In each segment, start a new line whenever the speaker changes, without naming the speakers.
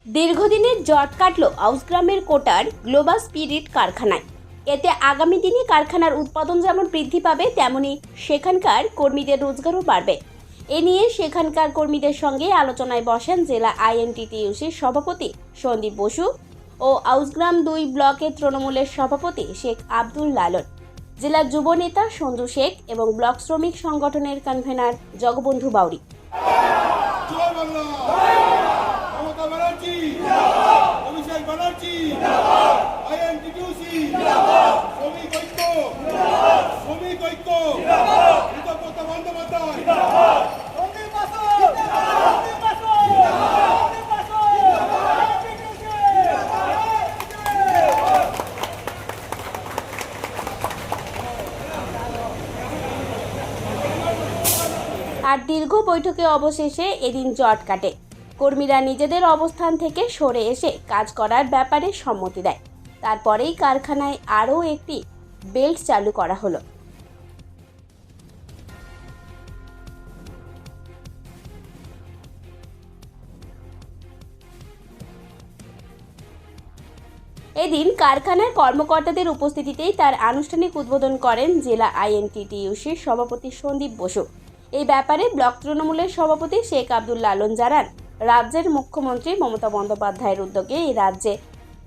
দীর্ঘদিনের জট কাটল আউসগ্রামের কোটার গ্লোবাল স্পিরিট কারখানায়। এতে আগামী দিনে কারখানার উৎপাদন যেমন বৃদ্ধি পাবে, তেমনি সেখানকার কর্মীদের রোজগারও বাড়বে। এ নিয়ে সেখানকার কর্মীদের সঙ্গে আলোচনায় বসেন জেলা আইএনটিটিইউসির সভাপতি সন্দীপ বসু ও আউসগ্রাম 2 ব্লকের তৃণমূলের সভাপতি শেখ আব্দুল লালন, জেলা যুব নেতা সঞ্জু শেখ এবং ব্লক শ্রমিক সংগঠনের কনভেনার জগবন্ধু বাউরি।
অভিষেক ব্যানার্জি, আইএনটিটিইউসি, শ্রমিক ঐক্য, কৃতজ্ঞতা বন্দ্যোপাধ্যায়।
আর দীর্ঘ বৈঠকে অবশেষে এদিন জট কাটে। কর্মীরা নিজেদের অবস্থান থেকে সরে এসে কাজ করার ব্যাপারে সম্মতি দেয়। তারপরেই কারখানায় আরও একটি বেল্ট চালু করা হলো। এদিন কারখানার কর্মকর্তাদের উপস্থিতিতেই তার আনুষ্ঠানিক উদ্বোধন করেন জেলা আইএনটিটিইউসির সভাপতি সন্দীপ বসু। এই ব্যাপারে ব্লক তৃণমূলের সভাপতি শেখ আব্দুল লালন জানান, রাজ্যের মুখ্যমন্ত্রী মমতা বন্দ্যোপাধ্যায়ের উদ্যোগে এই রাজ্যে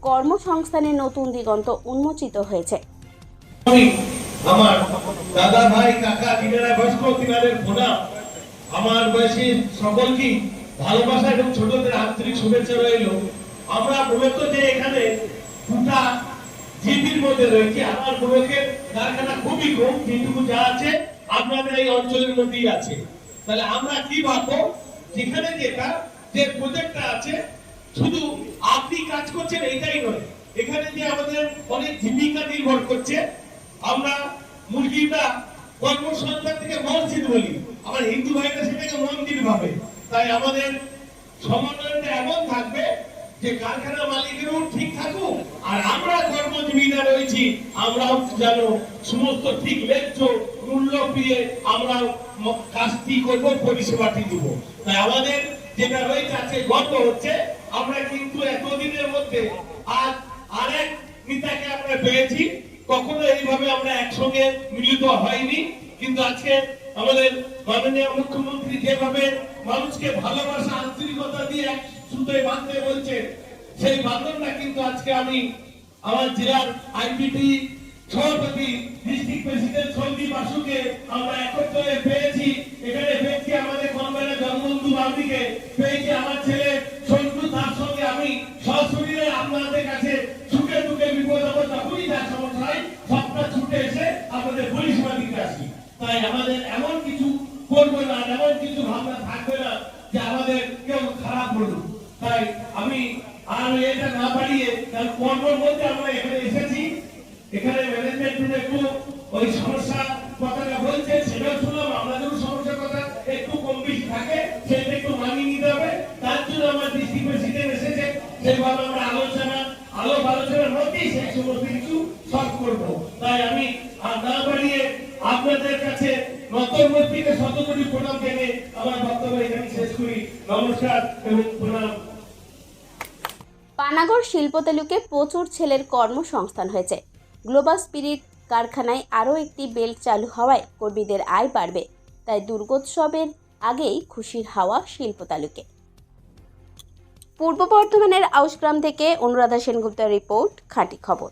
কর্মসংস্থানের নতুন দিগন্ত উন্মোচিত হয়েছে।
আমার দাদা ভাই কাকা দিনেরা বয়স্ক তিনাদের প্রণাম। আমার বয়সী সকলকে ভালোবাসা এবং ছোটদের আন্তরিক শুভেচ্ছা রইল। আমরা মূলত যে এখানে দুটা জিপির মধ্যে রয়েছে, আমার ব্লকের কারখানা খুবই কম, যেটুকু যা আছে আপনাদের এই অঞ্চলের মধ্যেই আছে। তাহলে আমরা কি ভাববো, যেখানে যে প্রজেক্টটা আছে শুধু আপনি কাজ করছেন এটাই নয়, এখানে যে আমাদের অনেক জীবিকা নির্ভর করছে। আমরা মুরগিটা কর্মসংস্থান থেকে মসজিদ বলি, আমার হিন্দু ভাইরা সেটাকে মন্দির ভাবে। তাই আমাদের সমন্বয়টা এমন থাকবে যে কারখানা মালিকেরও ঠিক থাকুক, আর আমরা কর্মজীবীরা রয়েছি আমরাও যেন সমস্ত ঠিক ন্যায্য মূল্য পেয়ে আমরা কাজটি করবো, পরিষেবাটি দিব। তাই আমাদের যেটা রয়েছে আছে গর্ব হচ্ছে, আমরা কিন্তু এতদিনের মধ্যে আজ আরেক নেতাকে আমরা পেয়েছি। কখনো এইভাবে আমরা একসঙ্গে মিলিত হয়নি, কিন্তু আজকে আমাদের মাননীয় মুখ্যমন্ত্রী যেভাবে মানুষকে ভালোবাসা আন্তরিকতা দিয়ে এক সুতোয় বাঁধতে বলছেন, সেই বাঁধনটা কিন্তু আজকে আমি আমার জেলার আইপিটি সভাপতি ডিস্ট্রিক্ট প্রেসিডেন্ট সন্দীপ বাসুকে আমরা একত্রে পেয়েছি। এখানে পেয়েছি আমাদের কনভেনার জগবন্ধু বাউরিকে, পেয়েছি আমার ছেলে সঞ্জু, তার সঙ্গে আমি সশরীরে আপনাদের কাছে সুখে দুঃখে বিপদ আপদ যখনই যা সমস্যা হয় সবটা ছুটে এসে আপনাদের পরিষেবা দিতে আসি। তাই আমাদের এমন কিছু করবো না, এমন কিছু ভাবনা থাকবে না যে আমাদের কেউ খারাপ বলুক। তাই আমি আর এটা না বাড়িয়ে, কারণ কর্মের মধ্যে আমরা এখানে এসেছি, এখানে ম্যানেজমেন্ট একটু ওই সমস্যা কথাটা বলছে, সেটাও শুনলাম। আমাদেরও সমস্যার কথা একটু কম বেশি থাকে, সেটা একটু মানিয়ে নিতে হবে। তার জন্য আমার ডিস্ট্রিক্ট প্রেসিডেন্ট এসেছে, সেইভাবে আমরা আলোচনার মধ্যেই সেই সমস্ত কিছু সলভ করবো। তাই আমি আর না বাড়িয়ে আপনাদের কাছে নতমস্তিকে শতকোটি প্রণাম জেনে আমার বক্তব্য এখানে শেষ করি। নমস্কার এবং প্রণাম।
পানাগড় শিল্প তালুকে প্রচুর ছেলের কর্মসংস্থান হয়েছে। গ্লোবাল স্পিরিট কারখানায় আরও একটি বেল্ট চালু হওয়ায় কর্মীদের আয় বাড়বে। তাই দুর্গোৎসবের আগেই খুশির হাওয়া শিল্প তালুকে। পূর্ব বর্ধমানের আউসগ্রাম থেকে অনুরাধা সেনগুপ্তের রিপোর্ট, খাঁটি খবর।